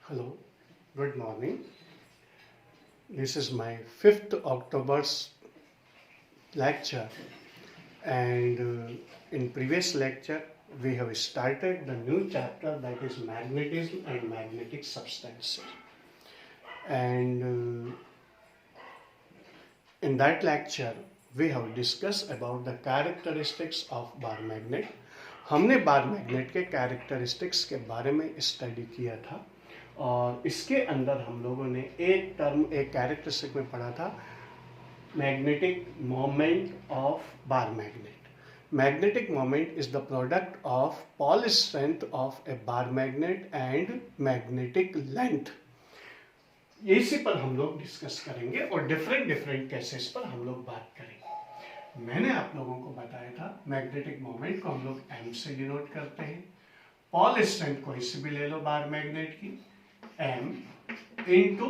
Hello, good morning. This is my 5th October's lecture, and in previous lecture we have started the new chapter, that is magnetism and magnetic substances. And in that lecture we have discussed about the characteristics of bar magnet. हमने बार magnet के characteristics के बारे में study किया था और इसके अंदर हम लोगों ने एक कैरेक्टरिस्टिक में पढ़ा था, magnetic moment of bar magnet. Magnetic moment is the product of Paul strength of A bar magnet and magnetic length. इसी पर हम लोग डिस्कस करेंगे और डिफरेंट केसेस पर हम लोग बात करेंगे. मैंने आप लोगों को बताया था मैग्नेटिक मोमेंट को हम लोग m से डिनोट करते हैं. पॉल स्ट्रेंथ कोई सी भी ले लो बार मैग्नेट की, m into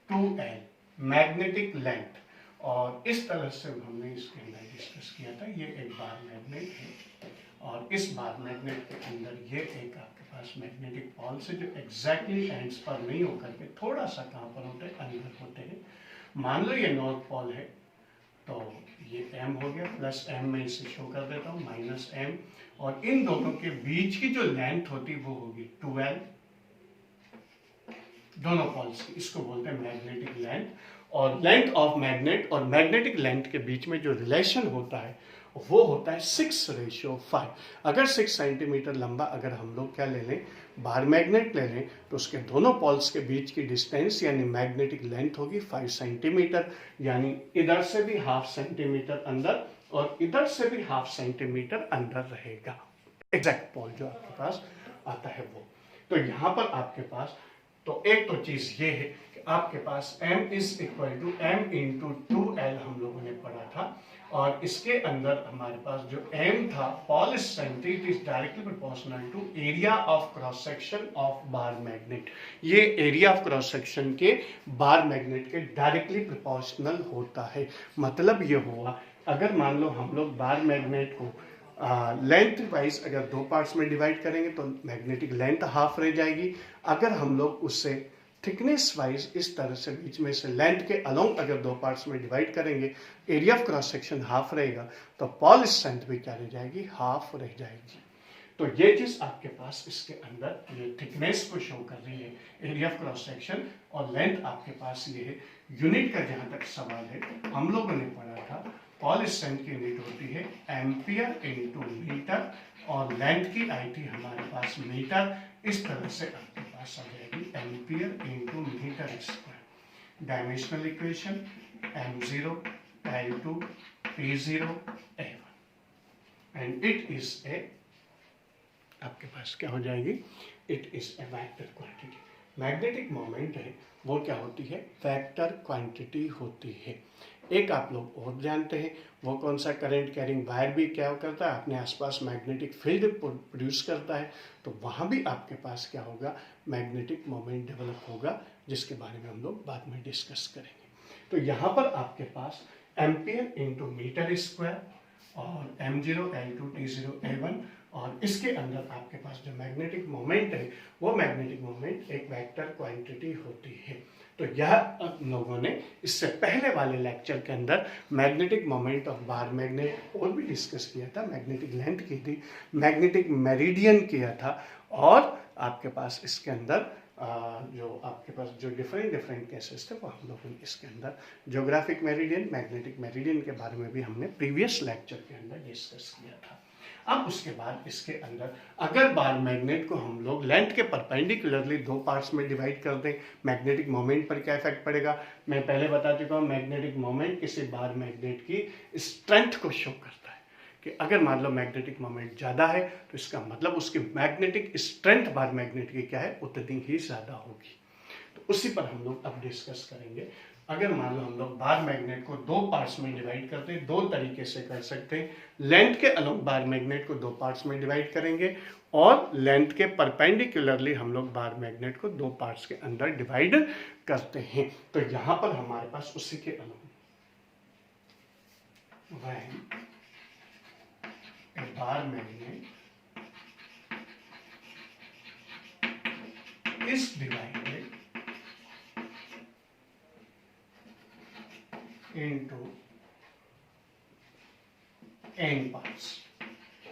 2l magnetic length. और इस तरह से हमने इसके अंदर डिस्कस किया था. ये एक बार मैग्नेट है और इस बार मैग्नेट के अंदर ये एक आपके पास मैग्नेटिक पॉल से जो एग्जैक्टली एंड्स पर नहीं होकर के थोड़ा सा कहाँ पर होते हैं, अंदर होते हैं. मान लो ये नॉर्थ पॉल है तो ये m हो गया, प्लस m मैं इसे शो कर देता हूँ, माइनस m. और इन दोनों के बीच की जो लेंथ होती वो होगी 2l, दोनों पॉल्स की. इसको बोलते हैं मैग्नेटिक लेंथ. और लेंथ ऑफ मैग्नेट और मैग्नेटिक लेंथ के बीच में जो रिलेशन होता है वो होता है 6:5. अगर 6 सेंटीमीटर लंबा अगर हम लोग क्या ले लें, बार मैग्नेट ले लें, तो उसके दोनों पॉल्स के बीच की डिस्टेंस यानी मैग्नेटिक लेंथ होगी 5 सेंटीमीटर. यानी इधर से भी हाफ सेंटीमीटर अंदर और इधर से भी हाफ सेंटीमीटर अंदर रहेगा एग्जैक्ट पॉल जो आपके पास आता है वो. तो यहाँ पर आपके पास तो एक तो चीज ये है कि आपके पास m is equal to m into 2l हम लोगों ने पढ़ा था. और इसके अंदर हमारे पास जो m था, pole strength, it is directly proportional to area of cross section of bar magnet. ये एरिया ऑफ क्रॉस सेक्शन के बार मैग्नेट के डायरेक्टली प्रोपोर्शनल होता है. मतलब ये हुआ, अगर मान लो हम लोग बार मैग्नेट को लेंथ वाइज अगर दो पार्ट्स में डिवाइड करेंगे तो मैग्नेटिक लेंथ हाफ रह जाएगी. अगर हम लोग उससे थिकनेस वाइज इस तरह से बीच में से लेंथ के अलोंग अगर दो पार्ट्स में डिवाइड करेंगे, area of cross section half रहेगा, तो पॉल स्ट्रेंथ भी क्या रह जाएगी, हाफ रह जाएगी. तो ये चीज आपके पास इसके अंदर ये थिकनेस को शो कर रही है, एरिया ऑफ क्रॉस सेक्शन. और लेंथ आपके पास ये है. यूनिट का जहां तक सवाल है, हम लोगों ने पढ़ा था पॉल स्ट्रेंथ की यूनिट होती है एम्पियर इंटू मीटर और लेंथ की आई थी हमारे पास मीटर. इस तरह से आपके पास आ जाएगी ampere into metre square. Dimensional equation m0 l2 p0 a1 and it is a, आपके पास क्या हो जाएगी, it is a vector quantity. Magnetic moment है वो क्या होती है, वेक्टर क्वांटिटी होती है. एक आप लोग और जानते हैं, वो कौन सा, करंट कैरिंग वायर भी क्या करता है, अपने आसपास मैग्नेटिक फील्ड प्रोड्यूस करता है. तो वहाँ भी आपके पास क्या होगा, मैग्नेटिक मोमेंट डेवलप होगा, जिसके बारे में हम लोग बाद में डिस्कस करेंगे. तो यहाँ पर आपके पास एम्पियर इंटू मीटर स्क्वायर और m0 l2 t0 a1. और इसके अंदर आपके पास जो मैग्नेटिक मोमेंट है वो मैग्नेटिक मोमेंट एक वेक्टर क्वांटिटी होती है. तो यह लोगों ने इससे पहले वाले लेक्चर के अंदर magnetic moment of bar magnet और भी डिस्कस किया था, मैग्नेटिक लेंथ की थी, मैग्नेटिक मेरिडियन किया था. और आपके पास इसके अंदर जो आपके पास जो डिफरेंट केसेस थे वो हम लोगों ने इसके अंदर ज्योग्राफिक मेरिडियन, मैग्नेटिक मेरिडियन के बारे में भी हमने प्रीवियस लेक्चर के अंदर डिस्कस किया था. अब उसके बाद इसके अंदर अगर बार मैग्नेट को हम लोग लेंथ के परपेंडिकुलरली दो पार्ट्स में डिवाइड कर दें, मैग्नेटिक मोमेंट पर क्या इफेक्ट पड़ेगा. मैं पहले बता चुका हूँ, मैग्नेटिक मोमेंट किसी बार मैग्नेट की स्ट्रेंथ को शो करता है कि अगर मान लो मैग्नेटिक मोमेंट ज़्यादा है तो इसका मतलब उसकी मैग्नेटिक स्ट्रेंथ बार मैग्नेट की क्या है, उतनी ही ज़्यादा होगी. तो उसी पर हम लोग अब डिस्कस करेंगे. अगर मान लो हम लोग बार मैग्नेट को दो पार्ट्स में डिवाइड करते हैं, दो तरीके से कर सकते हैं. लेंथ के अलोंग बार मैग्नेट को दो पार्ट्स में डिवाइड करेंगे और लेंथ के परपेंडिकुलरली हम लोग बार मैग्नेट को दो पार्ट्स के अंदर डिवाइड करते हैं. तो यहाँ पर हमारे पास उसी के along bar magnet is divided into n parts.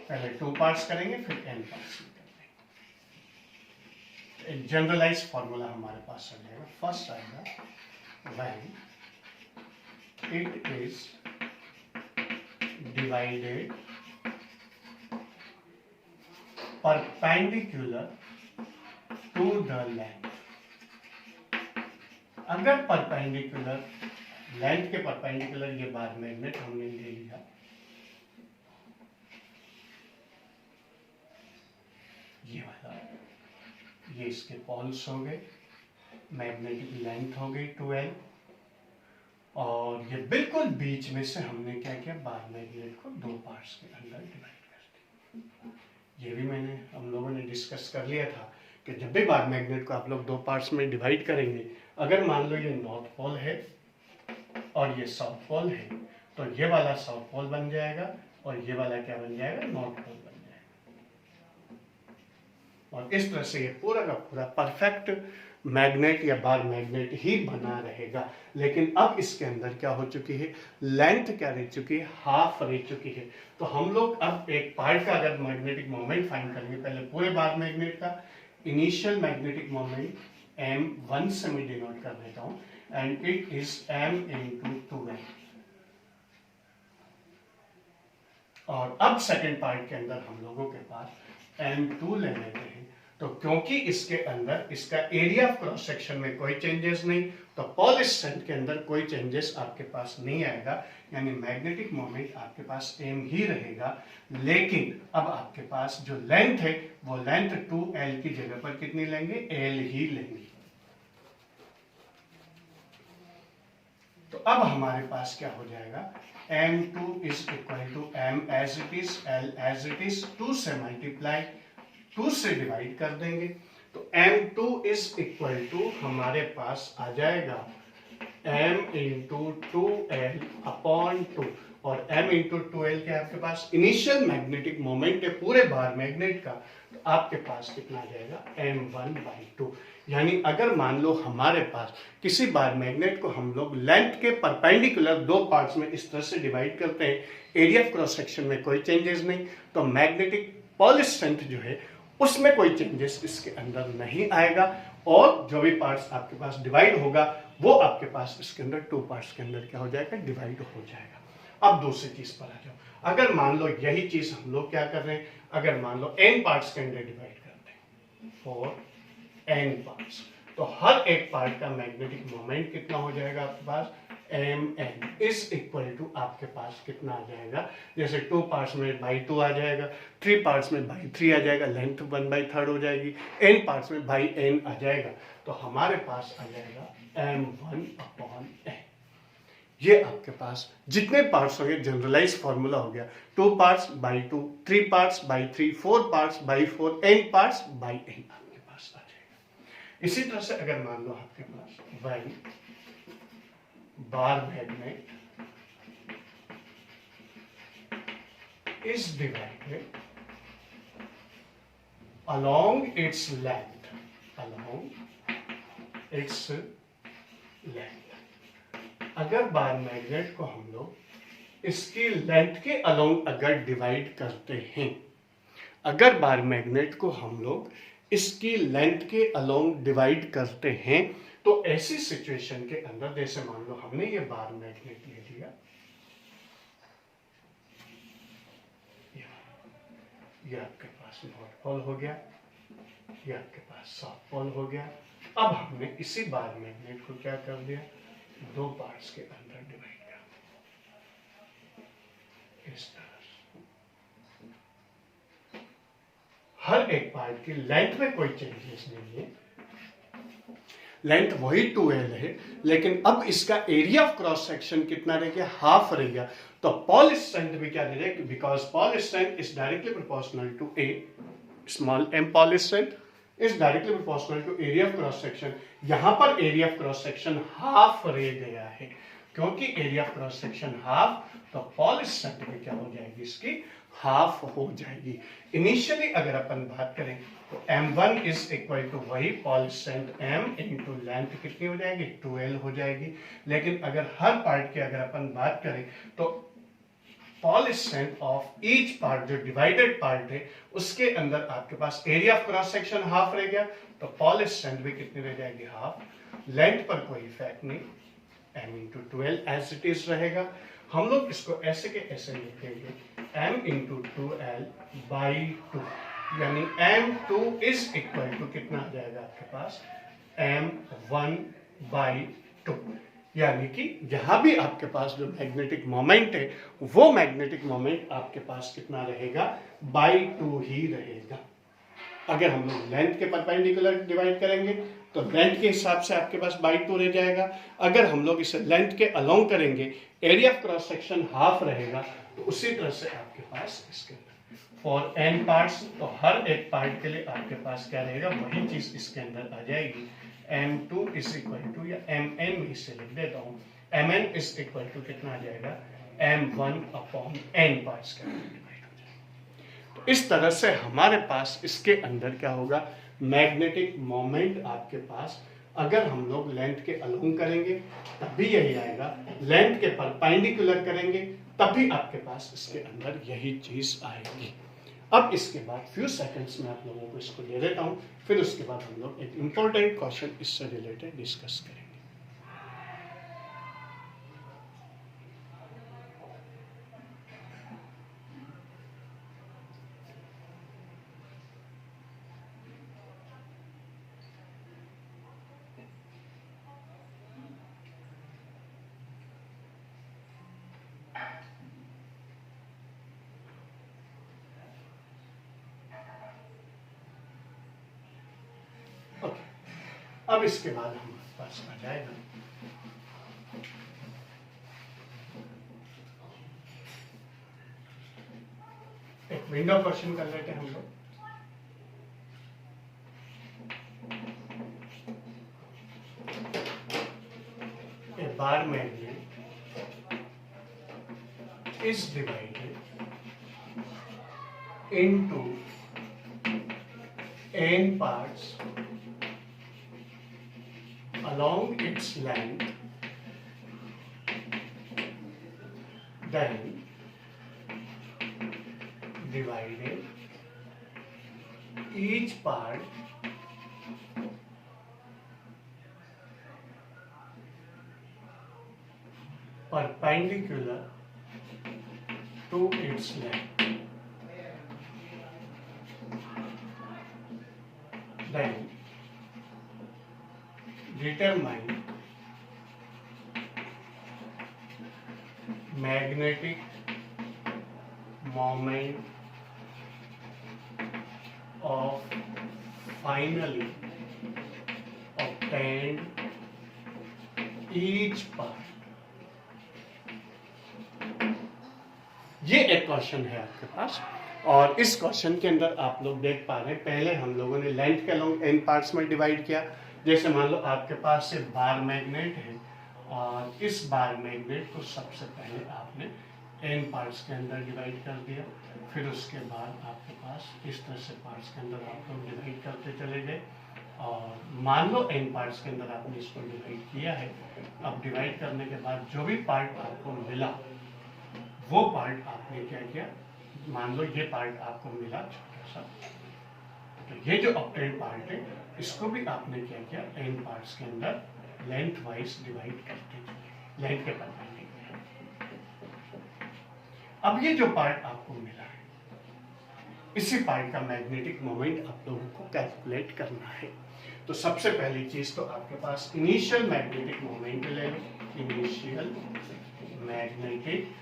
पहले 2 पार्ट्स करेंगे फिर n पार्ट्स में करेंगे. एक जनरलाइज फॉर्मूला हमारे पास आ जाएगा. फर्स्ट आएगा when it is divided perpendicular to the length. अगर परपेंडिकुलर लेंथ के परपेंडिकुलर ये बार मैग्नेट हमने ले लिया, ये वाला, ये इसके पॉल्स हो गए, मैग्नेटिक लेंथ हो गई 2L, और ये बिल्कुल बीच में से हमने क्या किया, बार मैग्नेट को 2 पार्ट्स के अंदर डिवाइड कर दिया. ये भी हम लोगों ने डिस्कस कर लिया था कि जब भी बार मैग्नेट को आप लोग 2 पार्ट्स में डिवाइड करेंगे, अगर मान लो ये नॉर्थ पोल है और ये साउथ पोल है, तो ये वाला साउथ पोल बन जाएगा और ये वाला क्या बन जाएगा, नॉर्थ पोल बन जाएगा. और इस तरह से ये पूरा का पूरा परफेक्ट मैग्नेट या बार मैग्नेट ही बना रहेगा. लेकिन अब इसके अंदर क्या हो चुकी है, लेंथ क्या रह चुकी है, हाफ रह चुकी है. तो हम लोग अब एक पार्ट का अगर मैग्नेटिक मोमेंट फाइंड करेंगे, पहले पूरे बार मैग्नेट का इनिशियल मैग्नेटिक मोमेंट m1 से मैं डिनोट कर देता हूं, and it is m into 2n. और अब सेकेंड पार्ट के अंदर हम लोगों के पास m2 ले लेते हैं. तो क्योंकि इसके अंदर इसका एरिया ऑफ क्रॉस सेक्शन में कोई चेंजेस नहीं, तो पोल स्ट्रेंथ के अंदर कोई चेंजेस आपके पास नहीं आएगा, यानी मैग्नेटिक मोमेंट आपके पास m ही रहेगा. लेकिन अब आपके पास जो लेंथ है वो लेंथ 2L की जगह पर कितनी लेंगे, L ही लेंगे. तो अब हमारे पास क्या हो जाएगा, m2 is equal to m as it is, L as it is, 2 से मल्टीप्लाई 2 से डिवाइड कर देंगे. तो m2 is equal to हमारे पास आ जाएगा m into 2L upon 2, और m into 2L क्या आपके पास इनिशियल मैग्नेटिक मोमेंट है पूरे बार मैग्नेट का. तो आपके पास कितना आ जाएगा, m1/2. यानी अगर मान लो हमारे पास किसी बार मैग्नेट को हम लोग लेंथ के परपेंडिकुलर 2 पार्ट्स में इस तरह से डिवाइड करते हैं, एरिया ऑफ क्रॉस सेक्शन में कोई चेंजेस नहीं, तो मैग्नेटिक पोल स्ट्रेंथ जो है उसमें कोई चेंजेस इसके अंदर नहीं आएगा, और जो भी पार्ट्स आपके पास डिवाइड होगा वो आपके पास इसके अंदर 2 पार्ट्स के अंदर क्या हो जाएगा, डिवाइड हो जाएगा. अब दूसरी चीज पर आ जाओ. अगर मान लो यही चीज हम लोग क्या कर रहे हैं, अगर मान लो n पार्ट्स के अंदर डिवाइड करते हैं फॉर n पार्ट्स, तो हर एक पार्ट का मैग्नेटिक मोमेंट कितना हो जाएगा आपके पास, mn इज इक्वल टू आपके पास कितना आ जाएगा, जैसे 2 पार्ट्स में बाई 2 आ जाएगा, 3 पार्ट्स में बाई 3 आ जाएगा, लेंथ 1/3 हो जाएगी, n पार्ट्स में बाई n आ जाएगा. तो हमारे पास आ जाएगा m1/n. ये आपके पास जितने पार्ट्स हो गए जनरलाइज फॉर्मूला हो गया, 2 parts by 2, 3 parts by 3, 4 parts by 4, n parts by n आपके पास आ जाएगा. इसी तरह से अगर मान लो आपके पास when bar magnet is divided along its length, अगर बार मैग्नेट को हम लोग इसकी लेंथ के अलोंग अगर डिवाइड करते हैं, अगर बार मैग्नेट को हम लोग इसकी लेंथ के अलोंग डिवाइड करते हैं, तो ऐसी सिचुएशन के अंदर जैसे मान लो हमने ये बार मैग्नेट ले लिया, ये आपके पास नॉर्थ पोल हो गया, ये आपके पास साउथ पोल हो गया. अब हमने इसी बार मैग्नेट को क्या कर दिया, 2 पार्ट्स के अंदर डिवाइड कर इस तरह. हर एक पार्ट की लेंथ में कोई चेंजेस नहीं है, लेंथ वही 2L है, लेकिन अब इसका एरिया ऑफ क्रॉस सेक्शन कितना रह गया, हाफ रह गया. तो पोल स्ट्रेंथ भी क्या दे रहे, because pole strength is directly proportional to a, small m pole strength is directly proportional to area of cross section. यहां पर area of cross section half रह गया है, क्योंकि area of cross section half, तो पोल स्ट्रेंथ में क्या हो जाएगी इसकी हाफ हो जाएगी। इनिशियली अगर अपन बात करें तो m1 इज इक्वल टू वही Paul strength m into length कितनी हो जाएगी 12 हो जाएगी। लेकिन अगर हर पार्ट की अगर अपन बात करें तो pole strength of each part, जो डिवाइडेड पार्ट है उसके अंदर आपके पास area of cross section half रह गया, तो पॉल स्ट्रेंथ भी कितनी रह जाएगी हाफ। लेंथ पर कोई इफेक्ट नहीं, m into 12 as it is रहेगा। हम लोग इसको ऐसे के ऐसे लिखेंगे m इंटू 2l बाई 2, यानी m2 इज इक्वल टू कितना आ जाएगा आपके पास m1 बाई 2, यानी कि यहां भी आपके पास जो मैग्नेटिक मोमेंट है वो मैग्नेटिक मोमेंट आपके पास कितना रहेगा बाई 2 ही रहेगा। अगर हम लोग लेंथ के परपेंडिकुलर डिवाइड करेंगे तो लेंथ के हिसाब से आपके पास बाई 2 रह जाएगा। अगर हम लोग इसे लेंथ के अलोंग करेंगे, area of cross section half रहेगा, तो उसी तरह से आपके पास इसके फॉर n पार्ट्स, तो हर एक पार्ट के लिए आपके पास क्या रहेगा वही चीज इसके अंदर आ जाएगी। m2 इज इक्वल टू, या mn में इसे लिख देता हूँ, mn इज इक्वल टू कितना आ जाएगा m1 अपॉन n पार्ट्स का डिवाइड हो जाएगा। तो इस तरह से हमारे पास इसके अंदर क्या होगा, मैग्नेटिक मोमेंट आपके पास अगर हम लोग लेंथ के अलोंग करेंगे तब भी यही आएगा, लेंथ के परपेंडिकुलर करेंगे तब भी आपके पास इसके अंदर यही चीज आएगी। अब इसके बाद फ्यू सेकंड्स में आप लोगों को इसको दे देता हूं, फिर उसके बाद हम लोग एक इंपॉर्टेंट क्वेश्चन इससे रिलेटेड डिस्कस करेंगे। अब इसके बाद हमारे पास आ जाएगा एक विंडो क्वेश्चन कर लेते हैं हम लोग। A bar magnet is divided into n parts along its length, then divided each part perpendicular to its length. Then determine magnetic moment of finally obtained each part. ये एक क्वेश्चन है आपके पास, और इस क्वेश्चन के अंदर आप लोग देख पा रहे हैं, पहले हम लोगों ने लेंथ के अलोंग n पार्ट्स में डिवाइड किया। जैसे मान लो आपके पास से बार मैग्नेट है और इस बार मैग्नेट को सबसे पहले आपने n पार्ट्स के अंदर डिवाइड कर दिया, फिर उसके बाद आपके पास इस तरह से पार्ट्स के अंदर आप लोग डिवाइड करते चले गए, और मान लो n पार्ट्स के अंदर आपने इसको डिवाइड किया है। अब डिवाइड करने के बाद जो भी पार्ट आपको मिला वो पार्ट आपने क्या किया, मान लो ये पार्ट आपको मिला छोटा सा, तो ये जो ऑब्टेन्ड पार्ट है इसको भी आपने क्या किया n पार्ट्स के अंदर लेंथ वाइज डिवाइड करते चले, लेंथ के परपेंडिकुलर। अब ये जो पार्ट आपको मिला है इसी पार्ट का मैग्नेटिक मोमेंट आप लोगों को कैलकुलेट करना है। तो सबसे पहली चीज तो आपके पास इनिशियल मैग्नेटिक मोमेंट ले लो, initial magnetic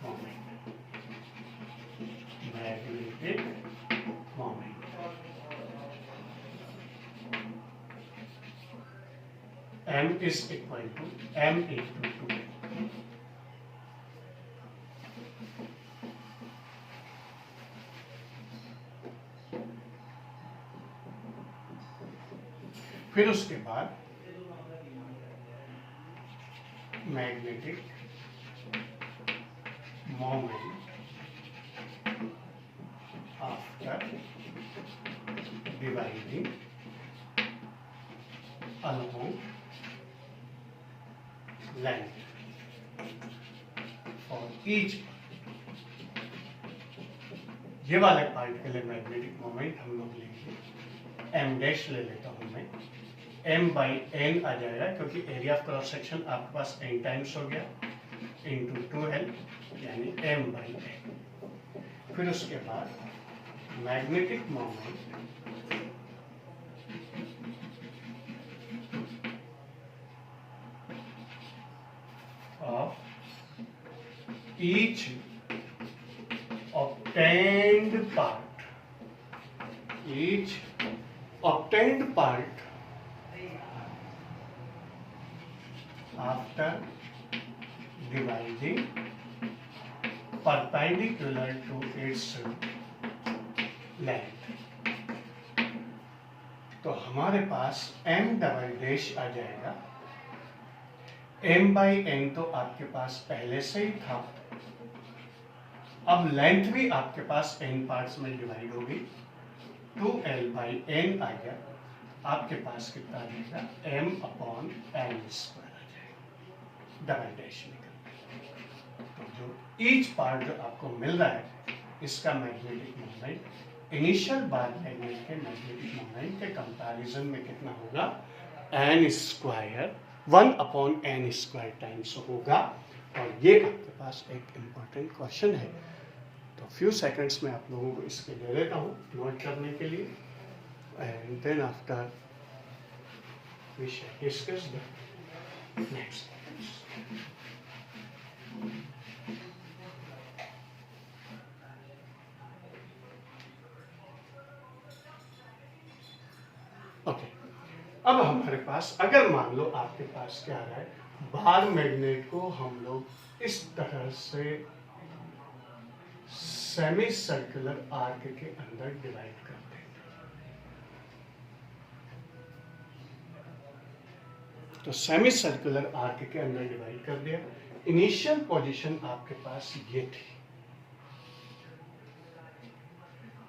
moment, magnetic moment m is equal to m into 2। फिर उसके बाद magnetic moment after dividing along length for each, ये वाले पार्ट के लिए मैग्नेटिक मोमेंट हम लोग लेंगे एम डैश ले लेता हूं मैं, एम बाई एन आ जाएगा क्योंकि एरिया ऑफ क्रॉस सेक्शन आपके पास एन टाइम्स हो गया इंटू 2l यानी एम बाई एन। फिर उसके बाद magnetic moment of each obtained part, each obtained part after dividing perpendicular to its length। तो हमारे पास m डबल डैश आ जाएगा, m बाई एन तो आपके पास पहले से ही था, अब लेंथ भी आपके पास n पार्ट्स में डिवाइड होगी, 2l बाई एन आ गया, आपके पास कितना आ जाएगा m अपॉन एन स्क्वायर आ जाएगा, डबल डैश निकल। तो जो ईच पार्ट जो आपको मिल रहा है इसका magnetic moment initial bar magnet के मैग्नेटिक मोमेंट के कंपैरिजन में कितना होगा, n square 1 upon n square times होगा। और ये आपके पास एक इम्पॉर्टेंट क्वेश्चन है, तो फ्यू सेकंड्स में आप लोगों को इसके दे देता हूँ नोट करने के लिए, and then after we shall discuss the next. Okay, अब हमारे पास अगर मान लो आपके पास क्या है, बार मैग्नेट को हम लोग इस तरह से सेमी सर्कुलर आर्क के अंदर डिवाइड करते हैं। तो सेमी सर्कुलर आर्क के अंदर डिवाइड कर दिया। इनिशियल पोजीशन आपके पास ये थी,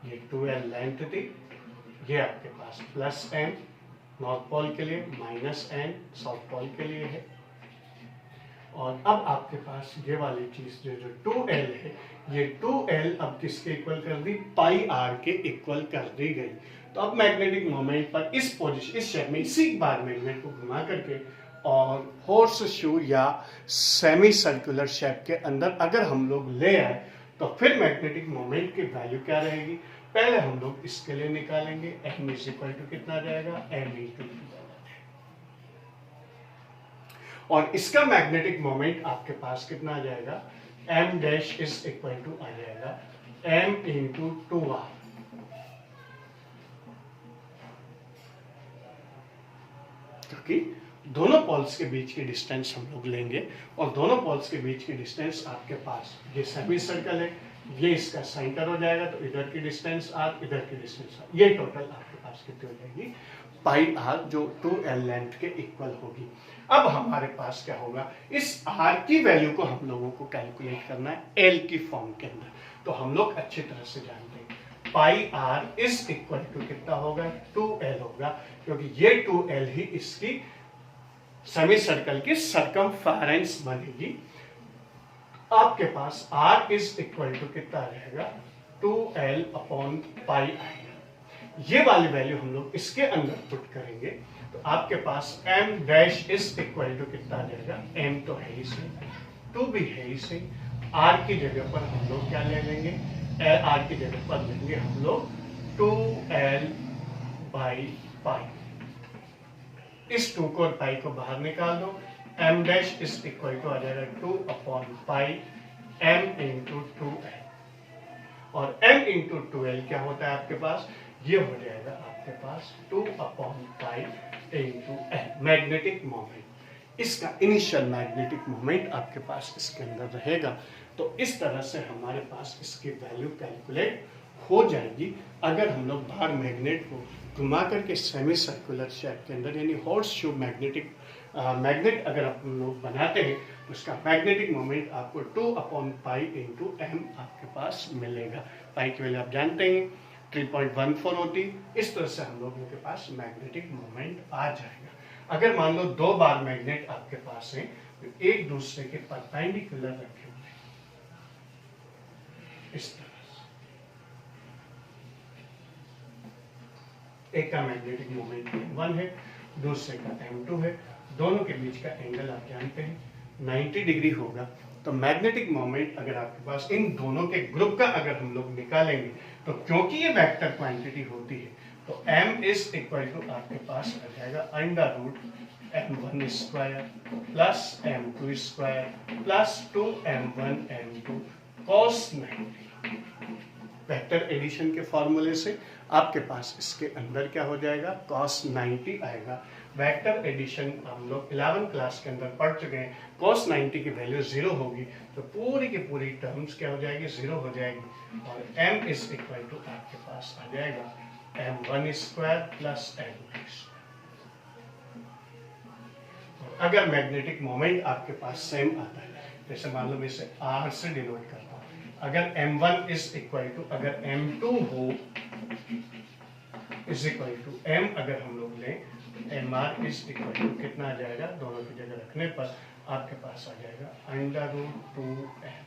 ये 2l लेंथ थी, ये आपके पास प्लस n नॉर्थ पोल के लिए, माइनस n साउथ पोल के लिए है। और अब आपके पास ये वाली चीज जो 2l है, ये 2l अब किसके इक्वल कर दी, पाई आर के इक्वल कर दी गई। तो अब मैग्नेटिक मोमेंट पर इस पोजीशन, इस शेप में इसी बार मैग्नेट को घुमा करके और हॉर्स शू या सेमी सर्कुलर शेप के अंदर अगर हम लोग ले आए तो फिर मैग्नेटिक मोमेंट की वैल्यू क्या रहेगी, पहले हम लोग इसके लिए निकालेंगे, m इज इक्वल टू कितना जाएगा, m इंटू 2। और इसका मैग्नेटिक मोमेंट आपके पास कितना आ जाएगा, m dash is equal to आ जाएगा m इंटू 2r। क्योंकि दोनों पोल्स के बीच की डिस्टेंस हम लोग लेंगे और दोनों पोल्स के बीच की डिस्टेंस आपके पास ये सेमी सर्कल है, ये इसका सेंटर हो जाएगा, तो इधर की डिस्टेंस आर, इधर की डिस्टेंस आर, ये टोटल आपके पास कितनी हो जाएगी, पाई आर, जो 2l लेंथ के इक्वल होगी। अब हमारे पास क्या होगा, इस आर की वैल्यू को हम लोगों को कैलकुलेट करना है एल की फॉर्म के अंदर। तो हम लोग अच्छी तरह से जानते हैं पाई आर इज इक्वल टू कितना होगा, 2l होगा, क्योंकि ये 2l ही इसकी सेमी सर्कल की सरकमफेरेंस बनेगी। आपके पास r इज इक्वल टू कितना रहेगा, 2l अपॉन पाई आएगा। ये वाली वैल्यू हम लोग इसके अंदर पुट करेंगे तो आपके पास m dash is equal to कितना आ जाएगा, m तो है ही सही, 2 भी है ही सही, r की जगह पर हम लोग क्या ले लेंगे, r की जगह पर लेंगे हम लोग 2l बाई पाई। इस 2 को और पाई को बाहर निकाल दो, m dash is equal to आ जाएगा 2 upon pi m into 2l। और m इंटू 2l क्या होता है आपके पास, ये हो जाएगा आपके पास 2 upon pi into l magnetic moment. इसका इनिशियल मैग्नेटिक मोमेंट आपके पास इसके अंदर रहेगा। तो इस तरह से हमारे पास इसकी वैल्यू कैलकुलेट हो जाएगी। अगर हम लोग बाहर मैग्नेट को घुमा करके सेमी सर्कुलर शेप के अंदर यानी हॉर्स शू मैग्नेट अगर हम लोग बनाते हैं उसका मैग्नेटिक मोमेंट आपको 2/पाई इंटू एम आपके पास मिलेगा। पाई की वैल्यू आप जानते हैं 3.14 होती। इस तरह से हम लोगों के पास मैग्नेटिक मोमेंट आ जाएगा। अगर मान लो 2 बार मैग्नेट आपके पास है तो एक दूसरे के परपेंडिकुलर रखे हुए इस तरह से, एक का मैग्नेटिक मोमेंट M1 है, दूसरे का M2 है, दोनों के बीच का एंगल आप जानते हैं 90 डिग्री होगा। तो मैग्नेटिक मोमेंट अगर आपके पास इन दोनों के ग्रुप का अगर हम लोग निकालेंगे तो क्योंकि ये वेक्टर क्वांटिटी होती है तो m इज इक्वल टू आपके पास आ जाएगा √m1 square plus m2 square plus 2m1 m2 cos 90। Vector addition के फॉर्मूले से आपके पास इसके अंदर क्या हो जाएगा cos 90 आएगा। वेक्टर एडिशन हम लोग 11 क्लास के अंदर पढ़ चुके हैं। cos 90 की वैल्यू 0 होगी तो पूरी की पूरी टर्म्स क्या हो जाएगी 0 हो जाएगी और m इज इक्वल टू आपके पास आ जाएगा m1 square plus m2 square. अगर मैग्नेटिक मोमेंट आपके पास सेम आता है, जैसे मान लो मैं इसे r से डिनोट करता हूँ, अगर m1 इज इक्वल टू अगर m2 हो इज इक्वल टू m अगर हम लोग लें mr इज इक्वल टू कितना आ जाएगा, दोनों की जगह रखने पर आपके पास आ जाएगा √2m।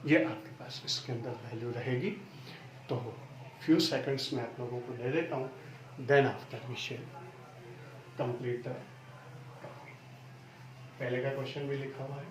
ये आपके पास इसके अंदर वैल्यू रहेगी। तो फ्यू सेकंड्स में आप लोगों को दे देता हूँ, then after we shall complete the. पहले का क्वेश्चन भी लिखा हुआ है।